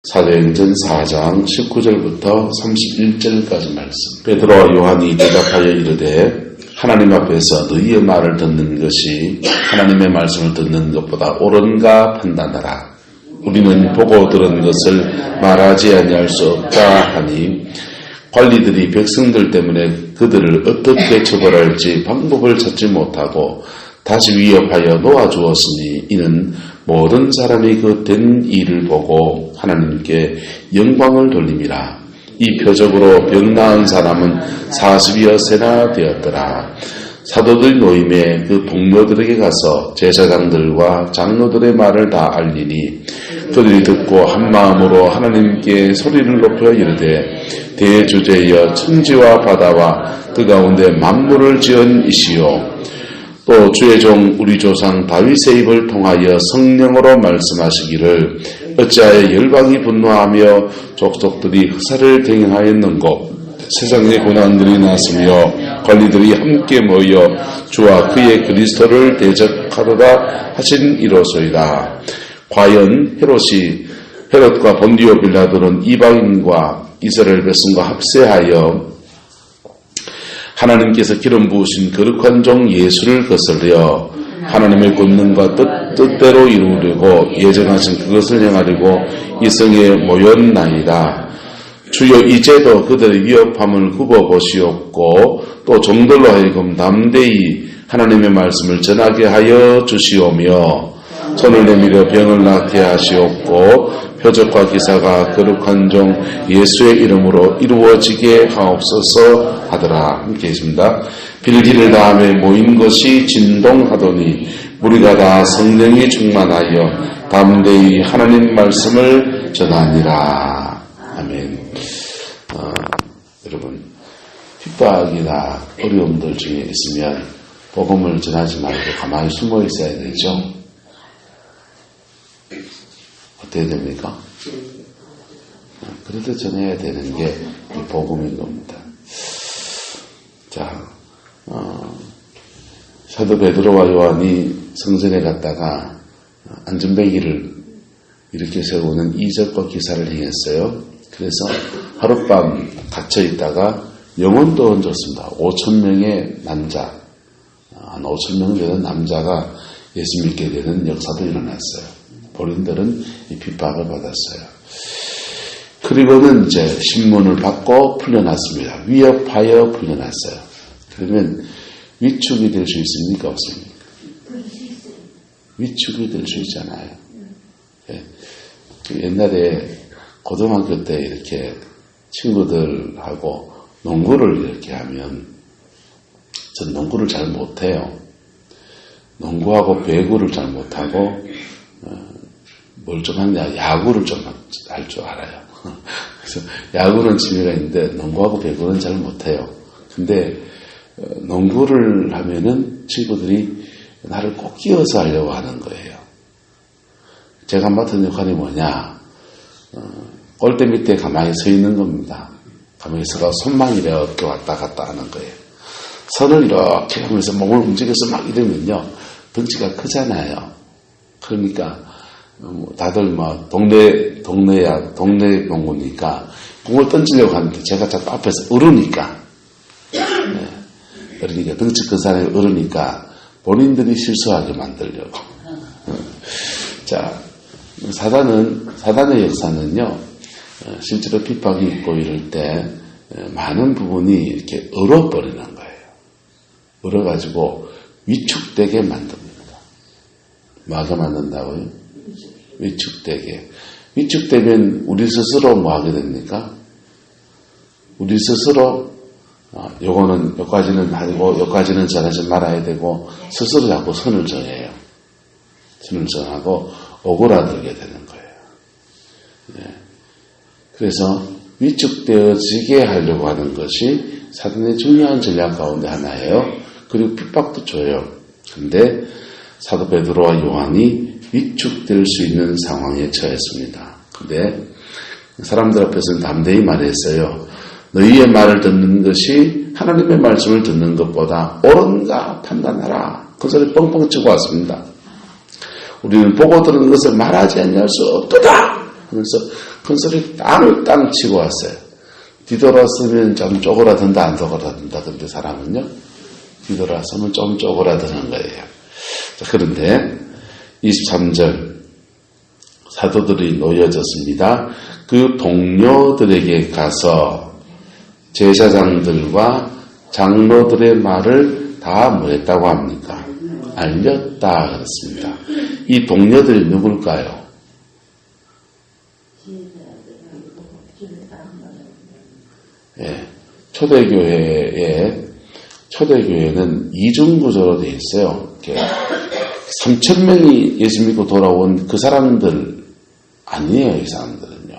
사도행전 4장 19절부터 31절까지 말씀. 베드로와 요한이 대답하여 이르되 하나님 앞에서 너희의 말을 듣는 것이 하나님의 말씀을 듣는 것보다 옳은가 판단하라. 우리는 보고 들은 것을 말하지 아니할 수 없다 하니 관리들이 백성들 때문에 그들을 어떻게 처벌할지 방법을 찾지 못하고 다시 위협하여 놓아주었으니 이는 모든 사람이 그 된 일을 보고 하나님께 영광을 돌림이라. 이 표적으로 병 나은 사람은 40여 세나 되었더라. 사도들 모임에 그 동료들에게 가서 제사장들과 장로들의 말을 다 알리니 그들이 듣고 한마음으로 하나님께 소리를 높여 이르되 대주제여 천지와 바다와 그 가운데 만물을 지은 이시요 또 주의 종 우리 조상 다윗의 입을 통하여 성령으로 말씀하시기를 어찌하여 열방이 분노하며 족속들이 흑사를 경영하였는고 세상의 고난들이 났으며 관리들이 함께 모여 주와 그의 그리스도를 대적하도다 하신 이로소이다. 과연 헤롯과 본디오 빌라도는 이방인과 이스라엘 백성과 합세하여 하나님께서 기름 부으신 거룩한 종 예수를 거슬려 하나님의 권능과 뜻대로 이루려고 예정하신 그것을 행하려고 이 성에 모였나이다. 주여 이제도 그들의 위협함을 굽어보시옵고 또 종들로 하여금 담대히 하나님의 말씀을 전하게 하여 주시오며 손을 내밀어 병을 낫게 하시옵고 표적과 기사가 거룩한 종 예수의 이름으로 이루어지게 하옵소서 하더라. 함께 있습니다. 빌기를 다음에 모인 것이 진동하더니 우리가 다 성령이 충만하여 담대히 하나님 말씀을 전하니라. 아멘. 여러분 핍박이나 어려움들 중에 있으면 복음을 전하지 말고 가만히 숨어 있어야 되죠. 어떻게 됩니까? 그래도 전해야 되는 게 복음인 겁니다. 자, 사도 베드로와 요한이 성전에 갔다가 안전벨기를 이렇게 세우는 이적과 기사를 행했어요. 그래서 하룻밤 갇혀있다가 영혼도 얹었습니다. 5,000명의 남자, 한 5,000명 되는 남자가 예수 믿게 되는 역사도 일어났어요. 본인들은 이 핍박을 받았어요. 그리고는 이제 신문을 받고 풀려났습니다. 위협하여 풀려났어요. 그러면 위축이 될 수 있습니까? 없습니까? 위축이 될 수 있잖아요. 예. 옛날에 고등학교 때 이렇게 친구들하고 농구를 이렇게 하면 전 농구를 잘 못해요. 농구하고 배구를 잘 못하고 뭘 좀 하냐, 야구를 좀 할 줄 알아요. 그래서 야구는 취미가 있는데 농구하고 배구는 잘 못해요. 근데 농구를 하면은 친구들이 나를 꼭 끼워서 하려고 하는 거예요. 제가 맡은 역할이 뭐냐, 골대 밑에 가만히 서 있는 겁니다. 가만히 서가 손만 이렇게 왔다 갔다 하는 거예요. 선을 이렇게 하면서 몸을 움직여서 막 이러면요, 덩치가 크잖아요. 그러니까 다들 동네 농구니까 공을 던지려고 하는데 제가 자꾸 앞에서 으르니까 덩치 큰 사람이 으르니까 본인들이 실수하게 만들려고. 자, 사단의 역사는요, 실제로 핍박이 있고 이럴 때 많은 부분이 이렇게 얼어버리는 거예요. 얼어가지고 위축되게 만듭니다. 뭐하게 만든다고요? 위축되게. 위축되면 우리 스스로 뭐 하게 됩니까? 우리 스스로 요거는 여기까지는 하고 여기까지는 전하지 말아야 되고 스스로 자꾸 선을 정해요. 선을 정하고 오그라들게 되는 거예요. 네. 그래서 위축되어지게 하려고 하는 것이 사단의 중요한 전략 가운데 하나예요. 그리고 핍박도 줘요. 근데 사도 베드로와 요한이 위축될 수 있는 상황에 처했습니다. 근데 사람들 앞에서는 담대히 말했어요. 너희의 말을 듣는 것이 하나님의 말씀을 듣는 것보다 옳은가 판단하라. 그 소리 뻥뻥 치고 왔습니다. 우리는 보고 들은 것을 말하지 아니할 수 없도다 하면서 큰 소리 땅땅 치고 왔어요. 뒤돌아서면 좀 쪼그라든다, 안 쪼그라든다. 근데 사람은요, 뒤돌아서면 좀 쪼그라드는 거예요. 자, 그런데 23절 사도들이 놓여졌습니다. 그 동료들에게 가서 제사장들과 장로들의 말을 다 뭐했다고 합니까? 알렸다 그랬습니다. 이 동료들이 누굴까요? 예, 초대교회는 이중구조로 되어 있어요. 3,000명이 예수 믿고 돌아온 그 사람들 아니에요. 이 사람들은요.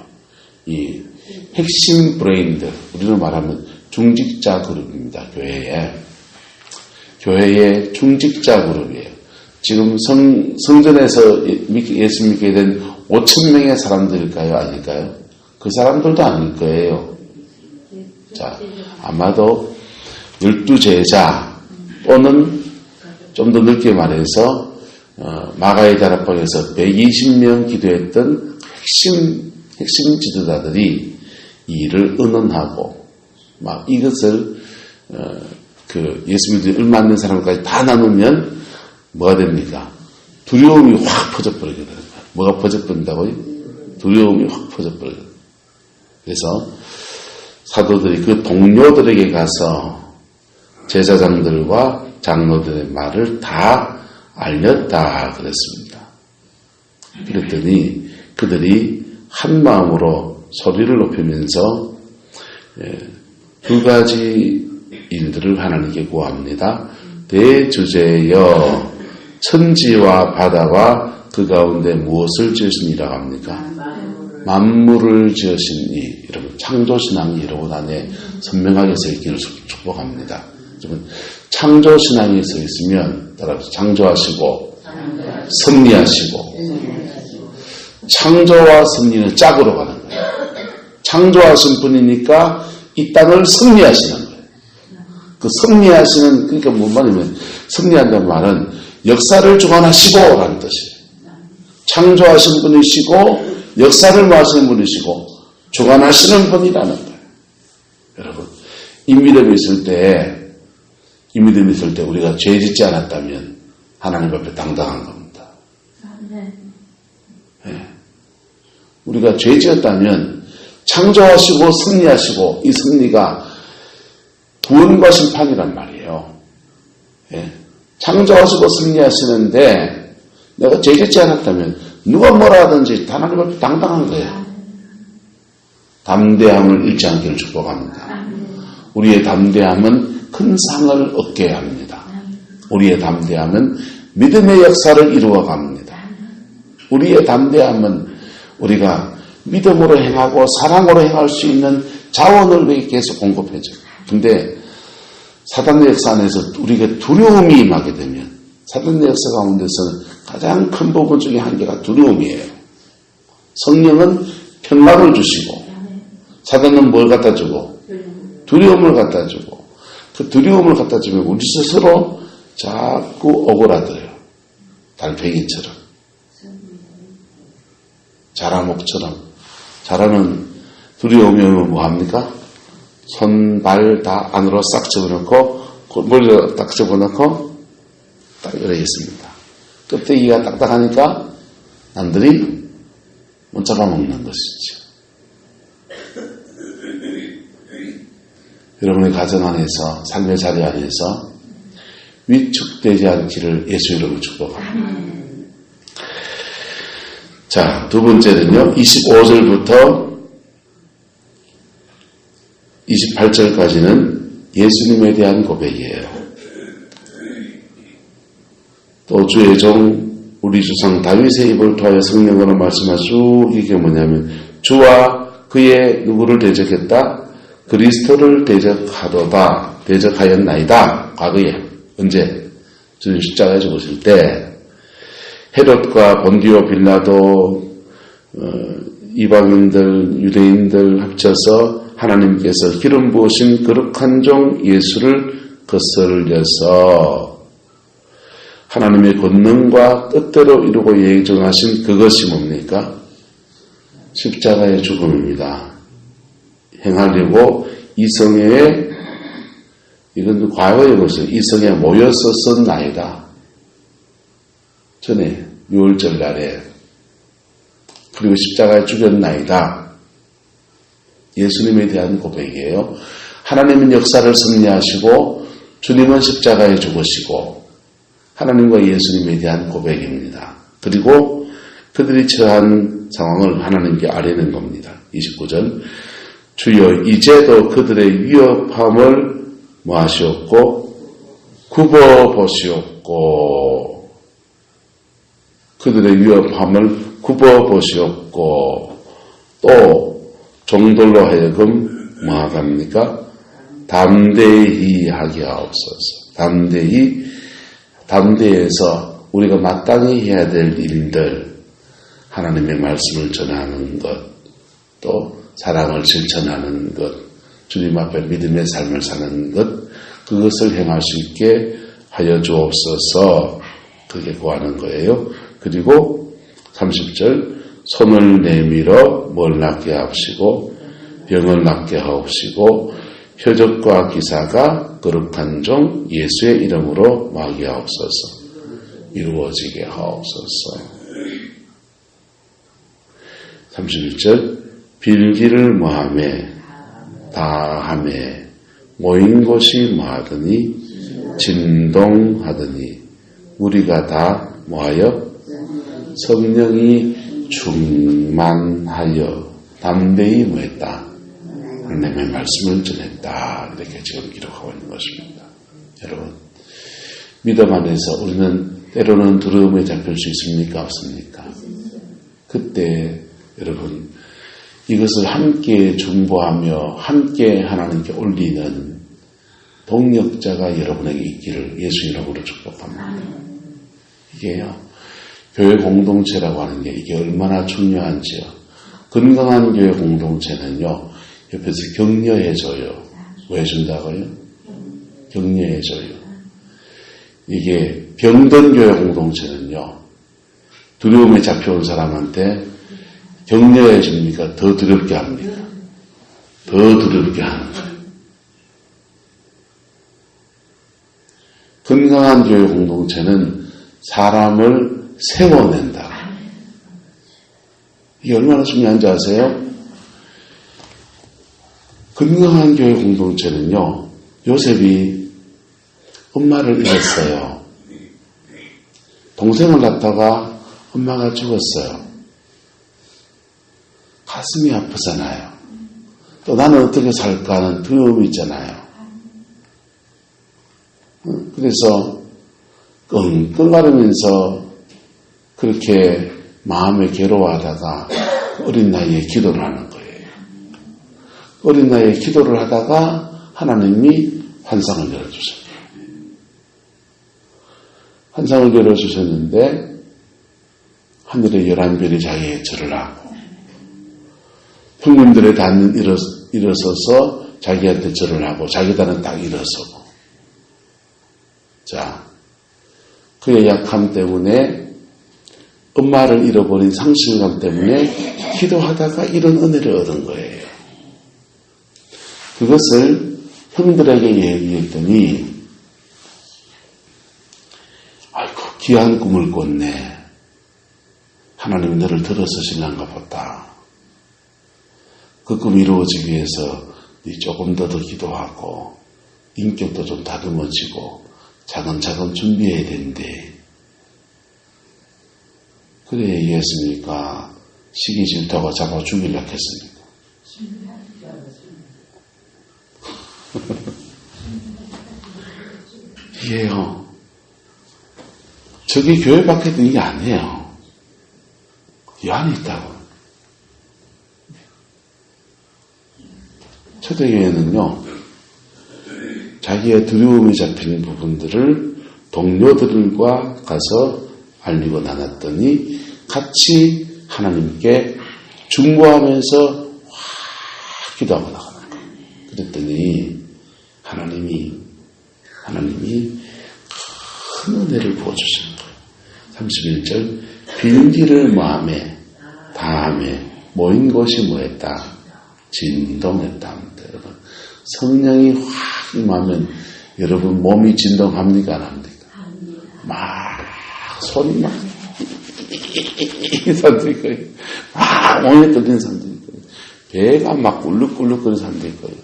이 핵심 브레인들, 우리로 말하면 중직자 그룹입니다. 교회의 중직자 그룹이에요. 지금 성전에서 예수 믿게 된 5,000명의 사람들일까요? 아닐까요? 그 사람들도 아닐 거예요. 자, 아마도 12제자 또는 좀 더 넓게 말해서 마가의 다락방에서 120명 기도했던 핵심 지도자들이 이 일을 의논하고 막 이것을 예수 믿는 얼마 안 된 사람까지 다 나누면 뭐가 됩니까? 두려움이 확 퍼져버리게 되는 거예요. 뭐가 퍼져버린다고요? 두려움이 확 퍼져버리게. 그래서 사도들이 그 동료들에게 가서 제사장들과 장로들의 말을 다 알렸다 그랬습니다. 그랬더니 그들이 한 마음으로 소리를 높이면서 두 가지 일들을 하나님께 구합니다. 대주제여 천지와 바다와 그 가운데 무엇을 지으시니라 합니까? 만물을 지으신 이 여러분 창조신앙이 여러분 안에 선명하게 서 있기를 축복합니다. 여러분 창조신앙이 서 있으면 따라서 창조하시고 섭리하시고 창조와 섭리는 짝으로 가는 거예요. 창조하신 분이니까 이 땅을 섭리하시는 거예요. 그 섭리하시는 그러니까 뭔 말이냐면 섭리한다는 말은 역사를 주관하시고라는 뜻이에요. 창조하신 분이시고 역사를 모하시는 분이시고 주관하시는 분이라는 거예요. 여러분 이 믿음이 있을 때 우리가 죄 짓지 않았다면 하나님 앞에 당당한 겁니다. 네. 우리가 죄 지었다면 창조하시고 섭리하시고 이 섭리가 구원과 심판이란 말이에요. 네. 창조하시고 섭리하시는데 내가 죄 짓지 않았다면 누가 뭐라 하든지 하나님 앞에 당당한 거예요. 담대함을 잃지 않기를 축복합니다. 우리의 담대함은 큰 상을 얻게 합니다. 우리의 담대함은 믿음의 역사를 이루어 갑니다. 우리의 담대함은 우리가 믿음으로 행하고 사랑으로 행할 수 있는 자원을 우리에게 계속 공급해줘요. 근데 사단의 역사 안에서 우리가 두려움이 임하게 되면 사단의 역사 가운데서는 가장 큰 부분 중에 한 개가 두려움이에요. 성령은 평강을 주시고 사단은 뭘 갖다 주고 두려움을 갖다 주고 그 두려움을 갖다 주면 우리 스스로 자꾸 오그라들어요. 달팽이처럼 자라목처럼 자라는 두려움이 오면 뭐합니까? 손, 발 다 안으로 싹 집어넣고 머리를 딱 집어넣고 딱 이렇게 있습니다. 껍데기가 딱딱하니까 남들이 못 잡아먹는 것이죠. 여러분의 가정 안에서 삶의 자리 안에서 위축되지 않기를 예수 이름으로 축복합니다. 자, 두 번째는요. 25절부터 28절까지는 예수님에 대한 고백이에요. 또 주의 종 우리 주상 다윗의 입을 통하여 성령으로 말씀하시오. 이게 뭐냐면 주와 그의 누구를 대적했다? 그리스도를 대적하였나이다. 과거에 언제? 주님 십자가에 죽으실 때 헤롯과 본디오 빌라도 이방인들 유대인들 합쳐서 하나님께서 기름 부으신 거룩한 종 예수를 거슬려서 하나님의 권능과 뜻대로 이루고 예정하신 그것이 뭡니까? 십자가의 죽음입니다. 행하려고 이성에, 이건 과거의 것을 이성에 모여서 썼나이다. 전에 6월절 날에. 그리고 십자가에 죽였나이다. 예수님에 대한 고백이에요. 하나님은 역사를 섭리하시고 주님은 십자가에 죽으시고 하나님과 예수님에 대한 고백입니다. 그리고 그들이 처한 상황을 하나님께 아뢰는 겁니다. 29절 주여 이제도 그들의 위협함을 뭐하시옵고 굽어보시옵고 그들의 위협함을 굽어보시옵고 또 종들로 하여금 뭐하갑니까? 담대히 하게 하옵소서. 담대해서 우리가 마땅히 해야 될 일들, 하나님의 말씀을 전하는 것, 또 사랑을 실천하는 것, 주님 앞에 믿음의 삶을 사는 것, 그것을 행할 수 있게 하여 주옵소서. 그렇게 구하는 거예요. 그리고 30절 손을 내밀어 뭘 낫게 하옵시고 병을 낫게 하옵시고 표적과 기사가 거룩한 종 예수의 이름으로 마게 하옵소서. 이루어지게 하옵소서. 31절 빌기를 뭐하매 다하매 모인 곳이 뭐하더니 진동하더니 우리가 다 뭐하여 성령이 충만하여 담대히 뭐했다? 하나님의 말씀을 전했다. 이렇게 지금 기록하고 있는 것입니다. 여러분, 믿음 안에서 우리는 때로는 두려움에 잡힐 수 있습니까? 없습니까? 그때 여러분 이것을 함께 중보하며 함께 하나님께 올리는 동력자가 여러분에게 있기를 예수 이름으로 축복합니다. 이게요, 교회 공동체라고 하는 게 이게 얼마나 중요한지요. 건강한 교회 공동체는요, 옆에서 격려해줘요. 왜 준다고요? 격려해줘요. 이게 병든 교회 공동체는요, 두려움에 잡혀온 사람한테 격려해 줍니까? 더 두렵게 합니까? 더 두렵게 하는 거예요. 건강한 교회 공동체는 사람을 세워낸다. 이게 얼마나 중요한지 아세요? 건강한 교회 공동체는요, 요셉이 엄마를 잃었어요. 동생을 낳다가 엄마가 죽었어요. 가슴이 아프잖아요. 또 나는 어떻게 살까 하는 두려움이 있잖아요. 그래서 끙끙거리면서 그렇게 마음에 괴로워하다가 어린 나이에 기도를 하는 거예요. 어린 나이에 기도를 하다가 하나님이 환상을 열어주셨어요. 환상을 열어주셨는데 하늘의 11별이 자기의 절을 하고 형님들의 단은 일어서서 자기한테 절을 하고 자기 단은 딱 일어서고, 자, 그의 약함 때문에 엄마를 잃어버린 상실감 때문에 기도하다가 이런 은혜를 얻은 거예요. 그것을 형들에게 얘기했더니 아이고 귀한 꿈을 꿨네. 하나님 너를 들어서시는가 보다. 그 꿈이 이루어지기 위해서 네 조금 더 기도하고 인격도 좀 다듬어지고 차근차근 준비해야 된대. 그래 얘기했으니까 시기 질투하고 잡아 죽이려고 했습니다. 이게요, 저기 교회 밖에 있는 게 아니에요. 이 안에 있다고. 초대교회는요, 자기의 두려움이 잡힌 부분들을 동료들과 가서 알리고 나눴더니 같이 하나님께 중보하면서 확 기도하고 나가는 거예요. 그랬더니 하나님이 큰 은혜를 부어주신 거예요. 31절 빌기를 마음에 다함에 모인 곳이 뭐했다? 진동했다. 여러분, 성령이 확 임하면 여러분 몸이 진동합니까? 안 합니까? 막 손이 막 사람들이 거예요. 막 몸에 떨리는 사람들이 거예요. 배가 막 꿀룩꿀룩거리는 사람들이 거예요.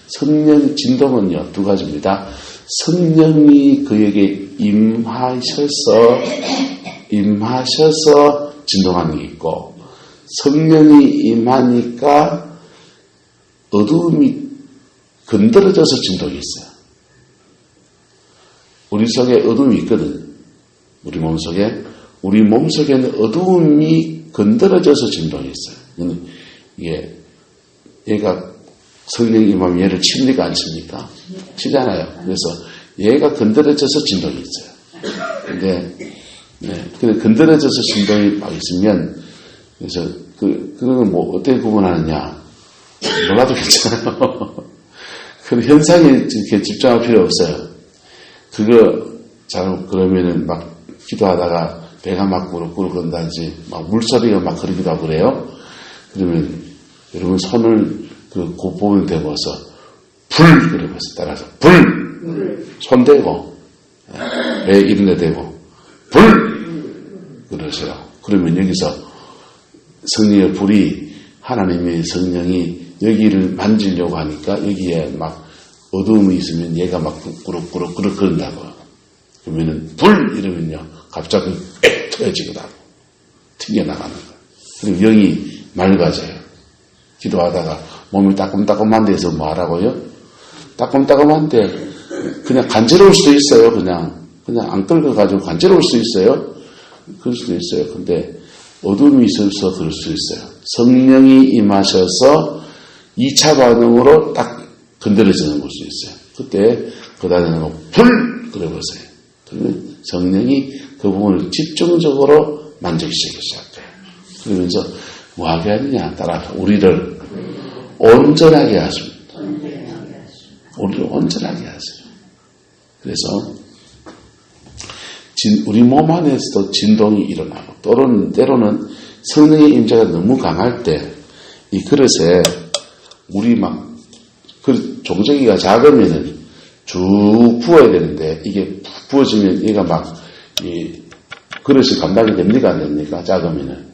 성령 진동은요, 두 가지입니다. 성령이 그에게 임하셔서 진동하는 게 있고, 성령이 임하니까 어두움이 건드려져서 진동이 있어요. 우리 속에 어두움이 있거든. 우리 몸속에는 어두움이 건드려져서 진동이 있어요. 이게 얘가 성령이 임하면 얘를 칩니까 안 칩니까? 치잖아요. 그래서 얘가 건드려져서 진동이 있어요. 근데 건드려져서 진동이 막 있으면, 그래서 그거는 뭐 어떻게 구분하느냐? 몰라도 괜찮아요. 그 현상에 이렇게 집중할 필요 없어요. 그러면은 막 기도하다가 배가 막 꾸룩꾸룩 건다든지 막 물소리가 막 흐르기도 하고 그래요. 그러면 여러분 손을 그 곱보면 대고서 불! 그러면서 따라서 불! 손 대고 배 이런 데 대고 불! 그러세요. 그러면 여기서 성령의 불이, 하나님의 성령이 여기를 만지려고 하니까 여기에 막 어두움이 있으면 얘가 막 꾸룩꾸룩 그런다고요. 그러면은 불! 이러면요 갑자기 빽 터지고 나고 튕겨나가는 거예요. 그리고 영이 맑아져요. 기도하다가 몸이 따끔따끔한 데서 뭐 하라고요? 따끔따끔한데 그냥 간지러울 수도 있어요. 그냥 안 끓여가지고 간지러울 수 있어요. 그럴 수도 있어요. 근데 어둠이 있어서 그럴 수 있어요. 성령이 임하셔서 2차 반응으로 딱 건드려지는 걸 수 있어요. 그때 그 다음에 불! 그려보세요. 그러면 성령이 그 부분을 집중적으로 만족시키기 시작해요. 그러면서 뭐 하게 하느냐? 따라 우리를 온전하게 하십니다. 우리를 온전하게 하세요. 그래서 우리 몸 안에서도 진동이 일어나고, 때로는 성령의 임재가 너무 강할 때 이 그릇에 물이 막 종저기가 작으면은 쭉 부어야 되는데, 이게 부어지면 얘가 막 이 그릇이 감당이 됩니까 안 됩니까? 작으면은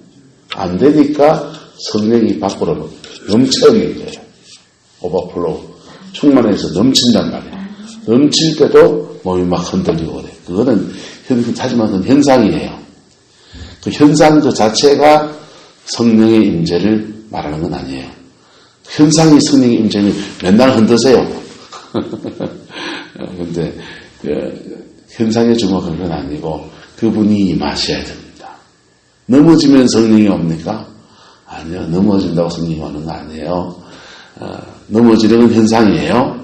안 되니까 성령이 밖으로 넘쳐버리게 돼요. 오버플로우 충만해서 넘친단 말이에요. 넘칠 때도 몸이 막 흔들리고 그래요. 그거는 하지만 그건 현상이에요. 그 현상 그 자체가 성령의 임재를 말하는 건 아니에요. 현상이 성령의 임재는 맨날 흔드세요. 그런데 현상에 주목한 건 아니고 그분이 임하셔야 됩니다. 넘어지면 성령이 옵니까? 아니요. 넘어진다고 성령이 오는 거 아니에요. 넘어지는 건 현상이에요.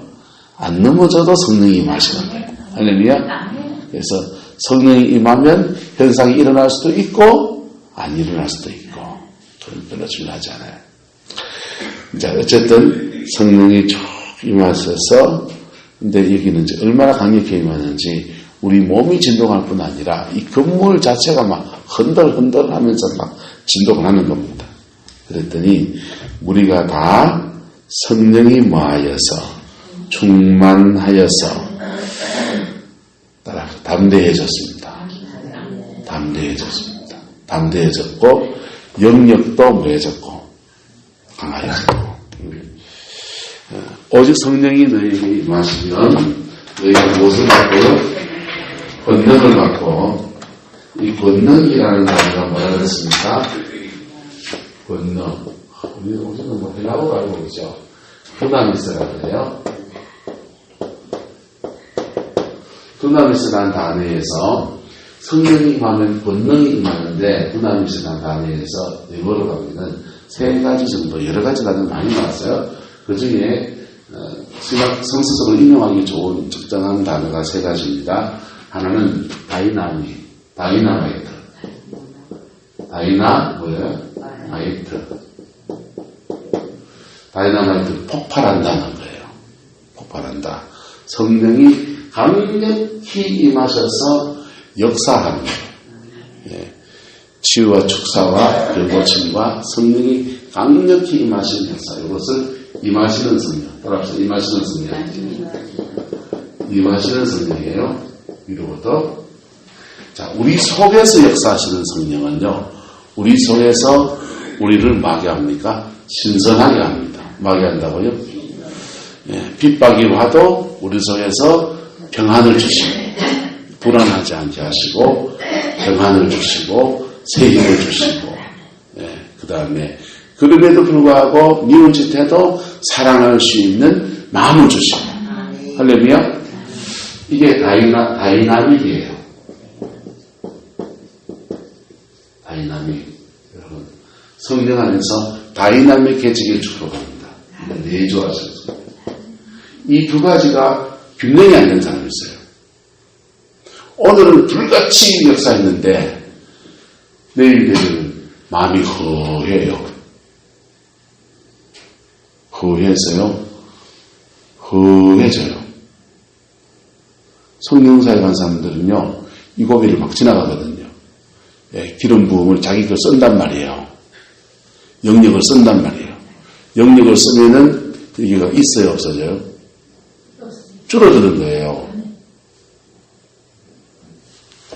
안 넘어져도 성령이 임하시는 거예요. 할렐루야. 그래서 성령이 임하면 현상이 일어날 수도 있고 안 일어날 수도 있고, 그건 별로 중요하지 않아요. 자, 어쨌든 성령이 쭉 임하셔서, 근데 여기는 이제 얼마나 강력히 임하는지, 우리 몸이 진동할 뿐 아니라 이 건물 자체가 막 흔들흔들 하면서 막 진동을 하는 겁니다. 그랬더니 우리가 다 성령이 뭐하여서 충만하여서 따라 담대해졌습니다. 담대해졌고 영역도 뭐해졌고 강하여졌고, 오직 성령이 너희에게 임하시면 너희가 무엇을 받고 권능을 받고, 이 권능이라는 단어가 뭐라 그랬습니까? 권능. 우리 오늘은 뭐 헬라어로 알고 있죠. 두나미스라고 그래요. 두나미스라는 단어에서 성령이 임하면 권능이 임하는데, 두나미스라는 단어에서 영어로 가면은 3가지 정도, 여러 가지 단어가 많이 나왔어요. 그 중에 성서적으로 인용하기 좋은 적당한 단어가 3가지입니다. 하나는 다이나마이트. 다이나마이트, 폭발한다는 거예요. 폭발한다. 성령이 강력히 임하셔서 역사하는 거예요. 예. 치유와 축사와 변고침과 성령이 강력히 임하시는 역사. 이것을 임하시는 성령. 따라서 임하시는 성령. 임하시는 성령이에요. 위로부터. 자, 우리 속에서 역사하시는 성령은요. 우리 속에서 우리를 마게 합니까? 신선하게 합니다. 마게 한다고요? 예, 핍박이 와도 우리 속에서 평안을 주시고 불안하지 않게 하시고 평안을 주시고 새 힘을 주시고 예, 그 다음에 그럼에도 불구하고 미운 짓 해도 사랑할 수 있는 마음을 주시고 할렐루야. 이게 다이나믹이에요. 다이나믹. 여러분 성령 안에서 다이나믹해지게 축복합니다. 내조하셔서 이 두 가지가 균형이 안 되는 사람이 있어요. 오늘은 불같이 역사했는데 내일은 마음이 허해요. 허해서요. 허해져요. 성령사에 간 사람들은요. 이 고비를 막 지나가거든요. 예, 기름 부음을 자기 걸 쓴단 말이에요. 영역을 쓴단 말이에요. 영역을 쓰면은 여기가 있어요, 없어져요? 줄어드는 거예요.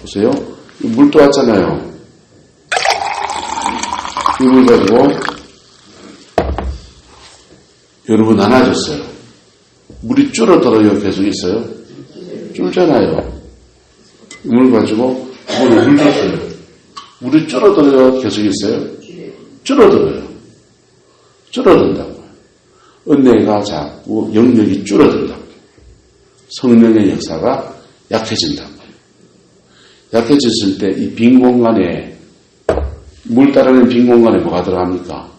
보세요. 물 떠왔잖아요. 이 물 가지고 여러분 나눠줬어요. 물이 줄어들어요? 계속 있어요? 줄잖아요. 이 물 가지고 물 줬어요. 물이 줄어들어요? 계속 있어요? 줄어들어요. 줄어든다고요. 은혜가 자꾸 영역이 줄어든다고요. 성령의 역사가 약해진다고요. 약해졌을 때 이 빈 공간에 물 따르는 빈 공간에 뭐가 들어갑니까?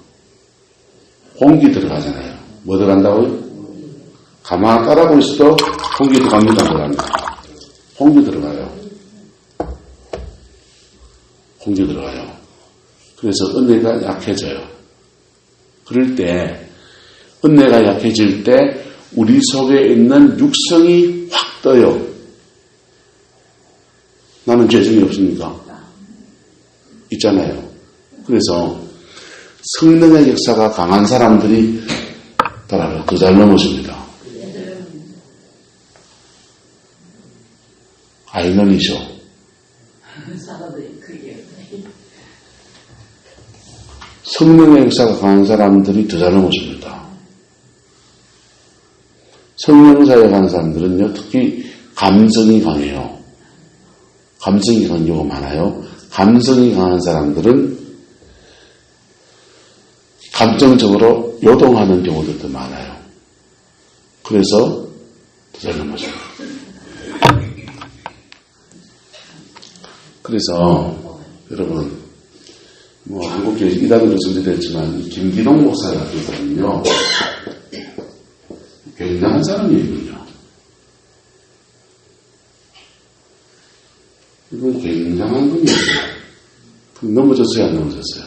공기 들어가잖아요. 뭐 들어간다고요? 가만 따라고 있어도 공기 들어갑니다. 들어갑니다. 공기 들어가요. 공기 들어가요. 그래서 은혜가 약해져요. 그럴 때 은혜가 약해질 때 우리 속에 있는 육성이 확 떠요. 나는 죄성이 없습니까? 있잖아요. 그래서 성령의 역사가 강한 사람들이 따라서 더 잘 넘어집니다. 아이러니죠. 성령의 역사가 강한 사람들이 더 잘 넘어집니다. 성령사에 강한 사람들은요, 특히 감성이 강해요. 감성이 강한 경우가 많아요. 감성이 강한 사람들은 감정적으로 요동하는 경우들도 많아요. 그래서 더 잘 넘어져요. 그래서 여러분 뭐 한국교회 이단으로 전제됐지만 김기동 목사 같은 사람은요 굉장한 사람이거든요. 이건 굉장한 분이에요. 넘어졌어요? 안 넘어졌어요?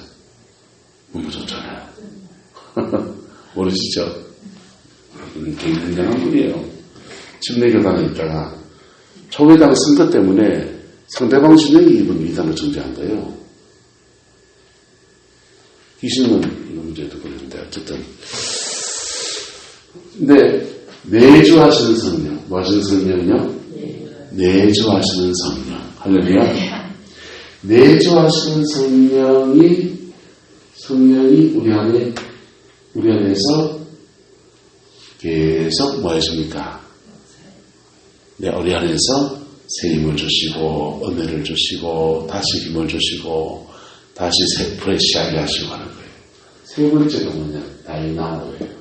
넘어졌잖아요. 모르시죠? 굉장한 분이에요. 침례교단에 있다가 총회당 선거 때문에 상대방 신령이 이분 이단을 정죄한 거예요. 귀신은 이런 문제도 그랬는데 어쨌든 근데 내주하시는 성령 뭐 하시는 성령이요? 내주하시는 성령 할렐루야. 내주하시는 성령이 우리 안에서 계속 뭐 하십니까? 우리 안에서 새 힘을 주시고 은혜를 주시고 다시 힘을 주시고 다시 새 프레시하게 하시고 하는 거예요. 세 번째가 뭐냐? 다이나모예요.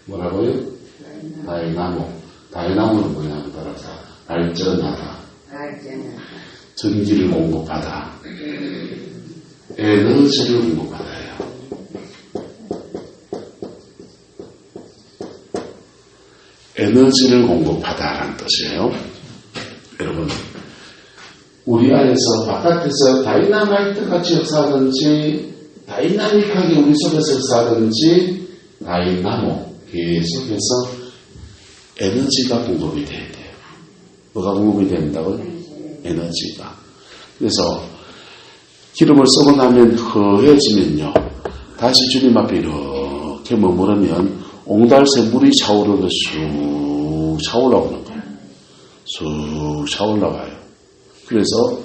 뭐라고요? 다이나모. 다이나모는 뭐냐면 따라서 발전하다. 전기를 공급하다. 에너지를 공급하다예요. 에너지를 공급하다라는 뜻이에요. 여러분, 우리 안에서 바깥에서 다이나마이트 같이 역사하든지 다이나믹하게 우리 속에서 역사하든지 다이나모 계속해서 에너지가 공급이 돼야 돼요. 뭐가 공급이 된다고요? 에너지가. 그래서 기름을 쓰고 나면 허해지면요. 다시 주님 앞에 이렇게 머무르면 옹달새 물이 차오르듯 쑥 차올라오는 거예요. 쑥 차올라와요. 그래서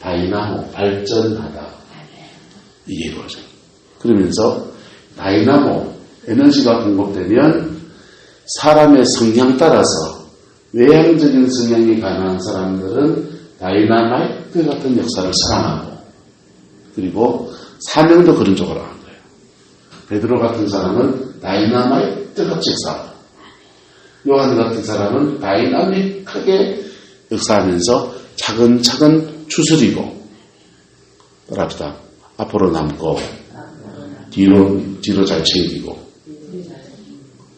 다이나모, 발전하다. 이게 이루어져요. 그러면서 다이나모, 에너지가 공급되면 사람의 성향 따라서 외향적인 성향이 가능한 사람들은 다이나마이트 같은 역사를 사랑하고 그리고 사명도 그런 쪽으로 하는 거예요. 베드로 같은 사람은 다이나마이트 같이 역사하고 요한 같은 사람은 다이나믹하게 역사하면서 차근차근 추스리고 따라합시다. 앞으로 남고 뒤로 잘 챙기고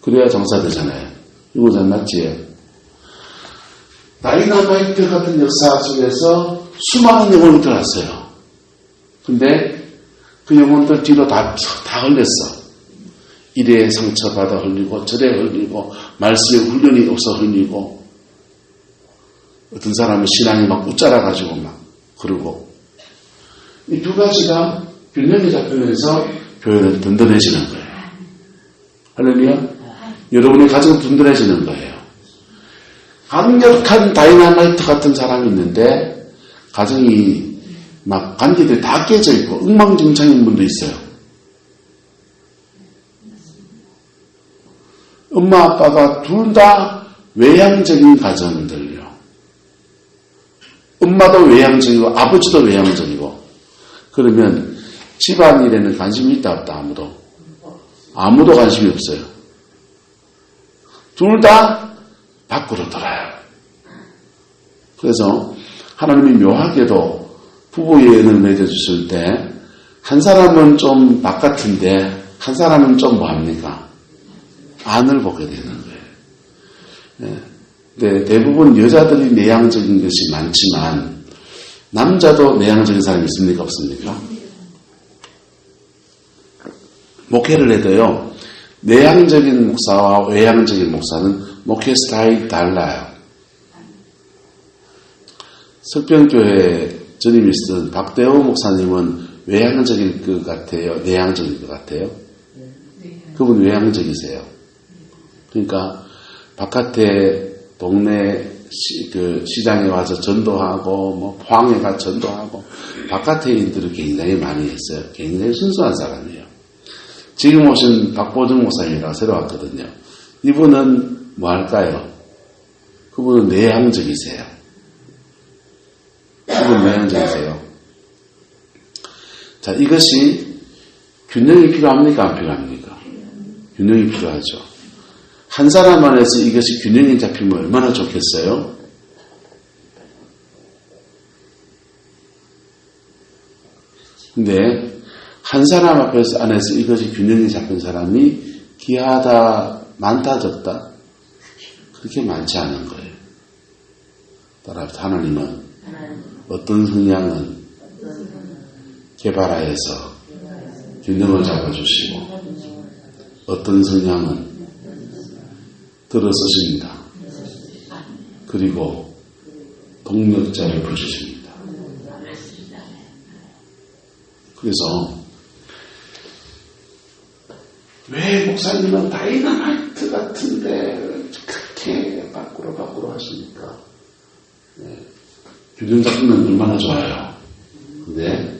그래야 정사되잖아요. 이거 잘 맞지? 다이나마이트 같은 역사 속에서 수많은 영혼이 들어왔어요. 근데 그 영혼들 뒤로 다 흘렸어. 이래 상처받아 흘리고 저래 흘리고 말씀에 훈련이 없어 흘리고 어떤 사람은 신앙이 막 웃자라가지고 막 그러고 이 두 가지가 균형이 잡히면서 교회는 든든해지는 거예요. 할렐루야. 여러분의 가정은 든든해지는 거예요. 강력한 다이나마이트 같은 사람이 있는데 가정이 막 관계들이 다 깨져 있고 엉망진창인 분도 있어요. 엄마 아빠가 둘 다 외향적인 가정들요. 엄마도 외향적이고 아버지도 외향적이고 그러면 집안일에는 관심이 있다 없다 아무도 관심이 없어요. 둘 다 밖으로 돌아요. 그래서 하나님이 묘하게도 부부예언을 맺어주실 때 한 사람은 좀 바깥인데 한 사람은 좀 뭐합니까? 안을 보게 되는 거예요. 네, 대부분 여자들이 내향적인 것이 많지만 남자도 내향적인 사람이 있습니까? 없습니까? 목회를 해도요. 내향적인 목사와 외향적인 목사는 목회 스타일이 달라요. 석병교회 전임 있었던 박대호 목사님은 외향적일 것 같아요? 내향적일 것 같아요? 그분 외향적이세요. 그러니까 바깥에 동네 시장에 와서 전도하고 뭐 포항에 가서 전도하고 바깥에 일들을 굉장히 많이 했어요. 굉장히 순수한 사람이에요. 지금 오신 박보정 목사님이라고 새로 왔거든요. 이분은 뭐 할까요? 그분은 내향적이세요. 그분 내향적이세요. 자, 이것이 균형이 필요합니까? 안 필요합니까? 균형이 필요하죠. 한 사람 안에서 이것이 균형이 잡히면 얼마나 좋겠어요? 근데 한 사람 안에서 이것이 균형이 잡힌 사람이 귀하다, 많다, 적다? 그렇게 많지 않은 거예요. 따라서 하나님은 어떤 성향은 개발하여서 균형을 잡아주시고 어떤 성향은 들어서십니다. 그리고 동력자를 부르십니다. 그래서 왜 목사님은 다이나마이트 같은데 그렇게 밖으로 하십니까? 네. 균형 잡히면 얼마나 좋아요. 근데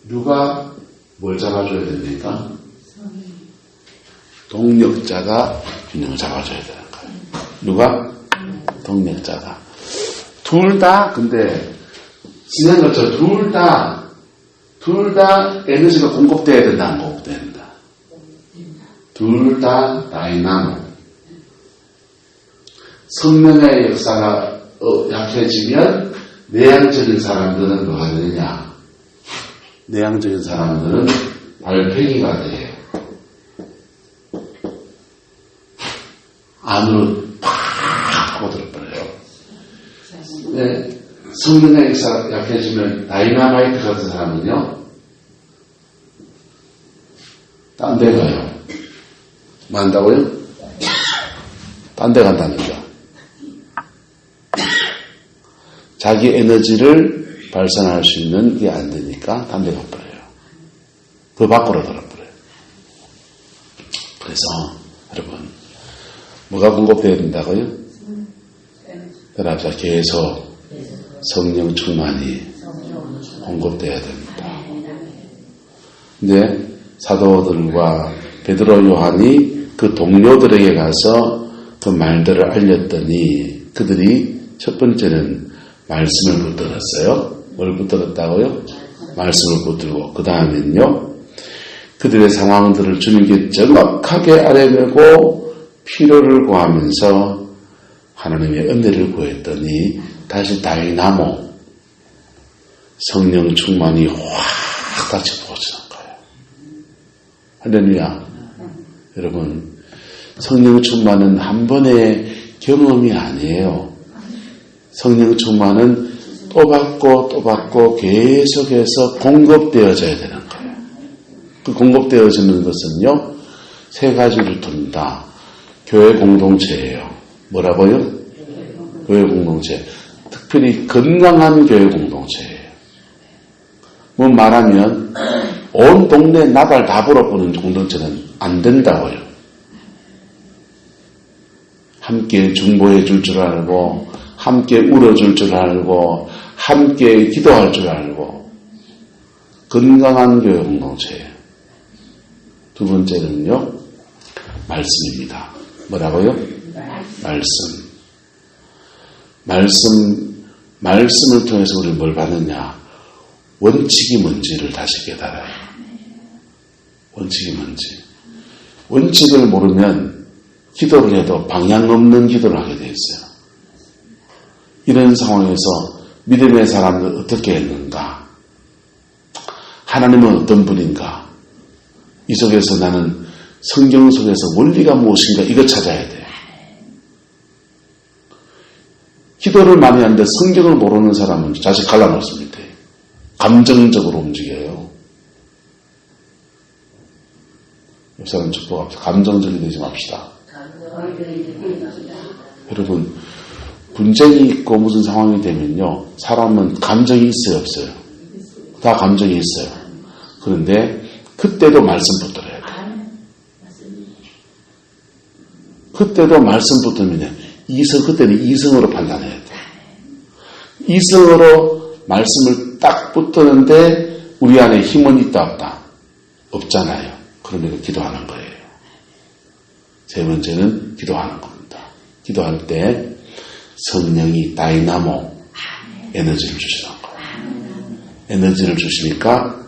누가 뭘 잡아줘야 됩니까? 동력자가 균형을 잡아줘야 되는 거예요. 누가? 동력자가. 둘 다 근데 지난 것처럼 둘 다 에너지가 공급돼야 된다, 안 공급된다. 둘 다 다이나모. 성령의 역사가 약해지면 내향적인 사람들은 뭐가 되느냐? 내향적인 사람들은 달팽이가 돼요. 안으로 팍 하고 들어버려요. 네, 성령의 역사가 약해지면 다이나마이트 같은 사람은요, 딴 데 가요. 뭐 한다고요? 딴 데 간다는 거. 자기 에너지를 발산할 수 있는 게 안 되니까 담배 가버려요. 그 밖으로 돌아버려요. 그래서 여러분 뭐가 공급되어야 된다고요? 그래서 계속 성령 충만이 공급되어야 됩니다. 근데 사도들과 베드로 요한이 그 동료들에게 가서 그 말들을 알렸더니 그들이 첫 번째는 말씀을 붙들었어요. 뭘 붙들었다고요? 말씀을 붙들고 그 다음엔요 그들의 상황들을 주님께 정확하게 알아내고 필요를 구하면서 하나님의 은혜를 구했더니 다시 다이나모 성령 충만이 확 같이 부어지는 거예요. 할렐루야. 여러분 성령 충만은 한 번의 경험이 아니에요. 성령 충만은 또 받고 또 받고 계속해서 공급되어져야 되는 거예요. 그 공급되어지는 것은요 세 가지를 둡니다. 교회 공동체예요. 뭐라고요? 교회 공동체. 특별히 건강한 교회 공동체예요. 뭐 말하면 온 동네 나발 다 불어보는 공동체는 안 된다고요. 함께 중보해 줄 줄 알고 함께 울어줄 줄 알고 함께 기도할 줄 알고 건강한 교회 공동체예요. 두 번째는요 말씀입니다. 뭐라고요? 말씀을 통해서 우리는 뭘 받느냐? 원칙이 뭔지를 다시 깨달아요. 원칙이 뭔지. 원칙을 모르면 기도를 해도 방향 없는 기도를 하게 돼 있어요. 이런 상황에서 믿음의 사람들 어떻게 했는가? 하나님은 어떤 분인가? 이 속에서 나는 성경 속에서 원리가 무엇인가 이거 찾아야 돼. 기도를 많이 하는데 성경을 모르는 사람은 자식 갈라놓습니다. 감정적으로 움직여요. 옆 사람 축복합시다. 감정적이 되지 맙시다. 여러분 분쟁이 있고 무슨 상황이 되면요 사람은 감정이 있어요 없어요? 다 감정이 있어요. 그런데 그때도 말씀 붙들어야 돼요. 그때도 말씀 붙들면 그때는 이성으로 판단해야 돼요. 이성으로 말씀을 딱 붙드는데 우리 안에 힘은 있다 없다? 없잖아요. 그러면 기도하는 거예요. 세 번째는 기도하는 겁니다. 기도할 때 성령이 다이나모 에너지를 주시는 거예요. 에너지를 주시니까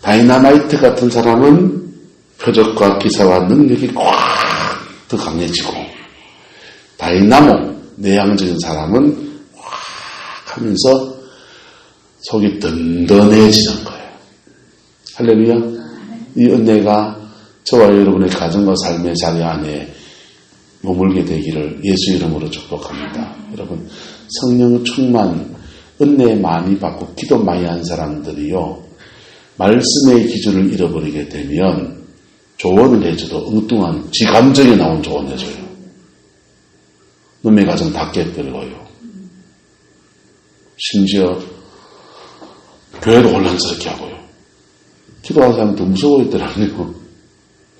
다이나마이트 같은 사람은 표적과 기사와 능력이 꽉 더 강해지고 다이나모 내향적인 사람은 확 하면서 속이 든든해지는 거예요. 할렐루야. 이 은혜가 저와 여러분의 가정과 삶의 자리 안에 머물게 되기를 예수 이름으로 축복합니다. 여러분 성령 충만 은혜 많이 받고 기도 많이 한 사람들이요 말씀의 기준을 잃어버리게 되면 조언을 해줘도 엉뚱한 지 감정에 나온 조언 해줘요. 놈의 가정 다 깨버리고요. 심지어 교회도 혼란스럽게 하고요. 기도하는 사람이 더 무서워 있더라고요.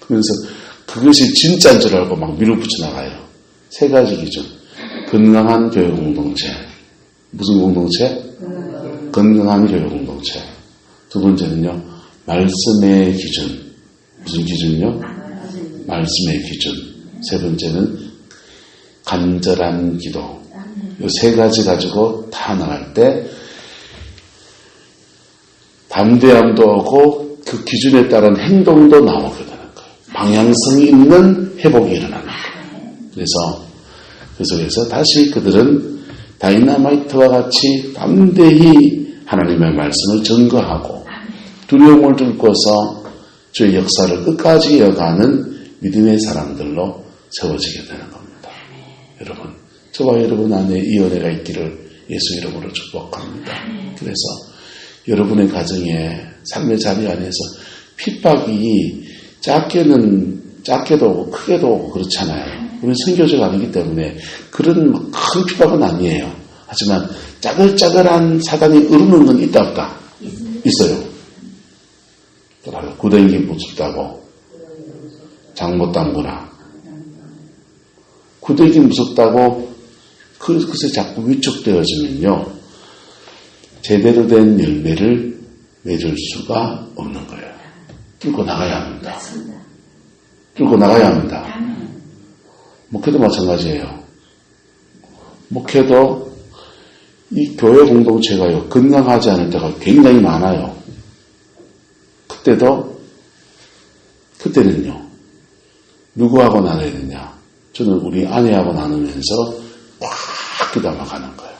그래서 그것이 진짜인 줄 알고 막 밀어붙여 나가요. 세 가지 기준. 건강한 교회 공동체. 무슨 공동체? 건강한 교회 공동체. 두 번째는요. 말씀의 기준. 무슨 기준이요? 말씀의 기준. 세 번째는 간절한 기도. 이 세 가지 가지고 다 나갈 때 담대함도 오고 그 기준에 따른 행동도 나오게 되는 거예요. 방향성 있는 회복이 일어나는 거예요. 그래서 그 속에서 다시 그들은 다이나마이트와 같이 담대히 하나님의 말씀을 증거하고 두려움을 뚫고서 주의 역사를 끝까지 이어가는 믿음의 사람들로 세워지게 되는 겁니다. 여러분, 저와 여러분 안에 이 은혜가 있기를 예수 이름으로 축복합니다. 그래서 여러분의 가정에 삶의 자리 안에서 핍박이 작게도 오고 크게도 오고 그렇잖아요. 우리는 선교제가 아니기 때문에 그런 큰 핍박은 아니에요. 하지만 짜글짜글한 사단이 으르는 건 있다 없다? 있어요. 구덩이 무섭다고 장못당구나. 구덩이 무섭다고 그것에 자꾸 위축되어지면요. 제대로 된 열매를 맺을 수가 없는 거예요. 뚫고 나가야 합니다. 뚫고 나가야 합니다. 목회도 마찬가지예요. 목회도 이 교회 공동체가요, 건강하지 않을 때가 굉장히 많아요. 그때는요, 누구하고 나눠야 되냐? 저는 우리 아내하고 나누면서 꽉 기도하며 가는 거예요.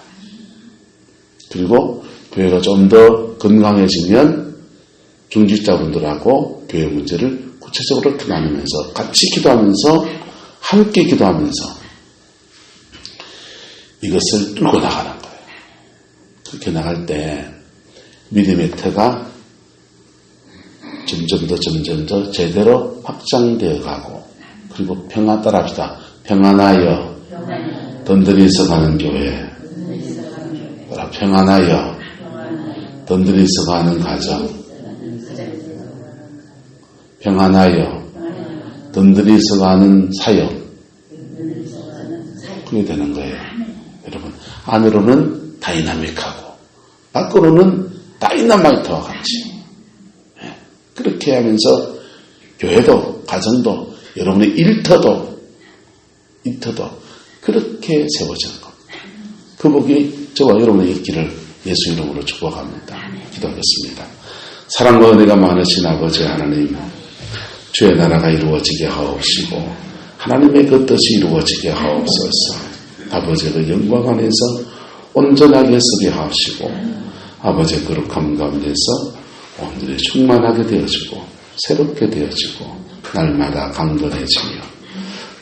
그리고 교회가 좀 더 건강해지면 중직자분들하고 교회 문제를 구체적으로 이렇게 나누면서 같이 기도하면서 함께 기도하면서 이것을 뚫고 나가는 거예요. 그렇게 나갈 때 믿음의 터가 점점 더 제대로 확장되어 가고, 그리고 평안 따라합시다. 평안하여 던들이서 가는 교회, 평안하여 던들이서 가는 가정, 평안하여 던들이서 가는 사역. 그게 되는 거예요. 여러분, 안으로는 다이나믹하고 밖으로는 다이나마이트와 같이, 그렇게 하면서 교회도 가정도 여러분의 일터도 그렇게 세워지는 겁니다. 그 복이 저와 여러분의 있기를 예수 이름으로 축복합니다. 기도하겠습니다. 사랑과 은혜가 많으신 아버지 하나님, 주의 나라가 이루어지게 하옵시고 하나님의 그 뜻이 이루어지게 하옵소서. 아버지의 그 영광 안에서 온전하게 서게 하시고 아버지의 거룩함 가운데서 오늘이 충만하게 되어지고 새롭게 되어지고 날마다 강건해지며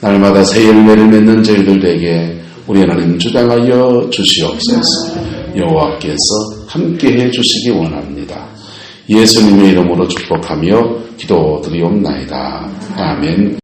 날마다 새 열매를 맺는 저희들에게 우리 하나님 주장하여 주시옵소서. 여호와께서 함께해 주시기 원합니다. 예수님의 이름으로 축복하며 기도드리옵나이다. 아멘.